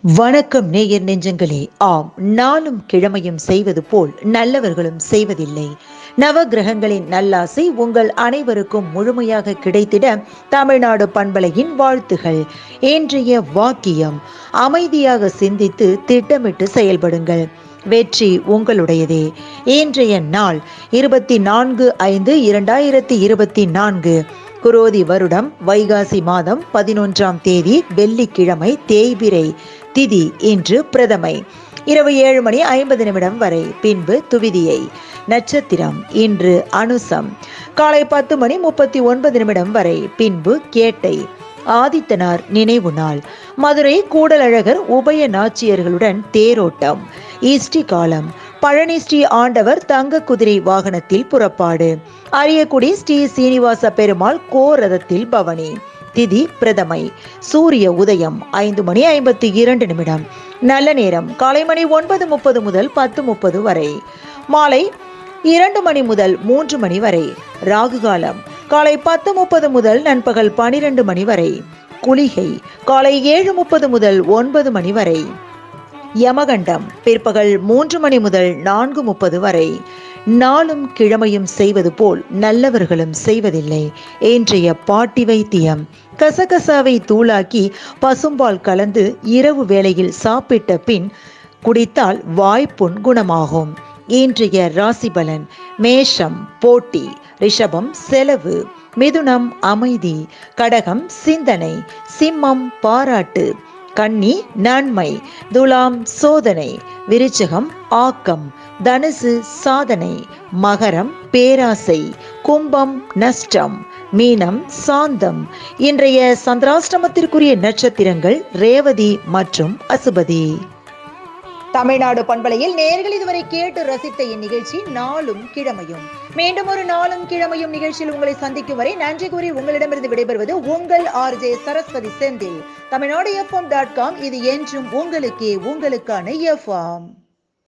வணக்கம் நேயர் நெஞ்சங்களே. ஆம், நாளும் கிழமையும் செய்வது போல் நல்லவர்களும் செய்வதில்லை. நவ கிரகங்களின் நல்லாசை உங்கள் அனைவருக்கும் முழுமையாக கிடைத்திட தமிழ்நாடு பண்பலையின் வாழ்த்துகள். இன்றைய வாக்கியம்: அமைதியாக சிந்தித்து திட்டமிட்டு செயல்படுங்கள், வெற்றி உங்களுடையதே. இன்றைய நாள் 24/5/2024, குரோதி வருடம் வைகாசி மாதம் 11ஆம் தேதி வெள்ளிக்கிழமை, தேய்பிறை திதி. இன்று பிரதமை. இரவு 7:50 வரை, பின்பு துவிதியை. நட்சத்திரம் இன்று அனுசம். காலை 10:39 வரை, பின்பு கேட்டை. ஆதித்தனார் நினைவு நாள். மதுரை கூடலழகர் உபய நாச்சியர்களுடன் தேரோட்டம். ஈஸ்டி காலம். பழனி ஸ்ரீ ஆண்டவர் தங்க குதிரை வாகனத்தில் புறப்பாடு. அரியக்குடி ஸ்ரீ சீனிவாச பெருமாள் கோரதத்தில் பவனி. திதி பிரதமை. சூரிய உதயம் 5:52. நல்ல நேரம் காலை மணி 9:30 முதல் 10:30 வரை, மாலை 2 மணி முதல் 3 மணி வரை. ராகு காலம் காலை 10:30 முதல் நண்பகல் 12 மணி வரை. குளிகை காலை 7:30 முதல் 9 மணி வரை. யமகண்டம் பிற்பகல் 3 மணி முதல் 4:30 வரை. நாளும் கிழமையும் செய்வது போல் நல்லவர்களும் செய்வதில்லை. இன்றைய பாட்டி வைத்தியம்: கசகசாவை தூளாக்கி பசும்பால் கலந்து இரவு வேளையில் சாப்பிட்ட பின் குடித்தால் வாய்ப்புண் குணமாகும். இன்றைய ராசி பலன்: மேஷம் போட்டி, ரிஷபம் செலவு, மிதுனம் அமைதி, கடகம் சிந்தனை, சிம்மம் பாராட்டு, கன்னி நன்மை, துலாம் சோதனை, விருச்சிகம் ஆக்கம், தனுசு சாதனை, மகரம் பேராசை, கும்பம் நஷ்டம், மீனம் சாந்தம். இன்றைய சந்திராஷ்டமத்திற்குரிய நட்சத்திரங்கள் ரேவதி மற்றும் அசுபதி. தமிழ்நாடு பண்பலையில் நேயர்கள் இதுவரை கேட்டு ரசித்த இந்நிகழ்ச்சி நாளும் கிழமையும். மீண்டும் ஒரு நாளும் கிழமையும் நிகழ்ச்சியில் உங்களை சந்திக்கும் வரை நன்றி கூறி உங்களிடமிருந்து விடைபெறுவது உங்கள் RJ சரஸ்வதி செந்தில். தமிழ்நாடு FM.com. இது என்றும் உங்களுக்கே, உங்களுக்கான FM.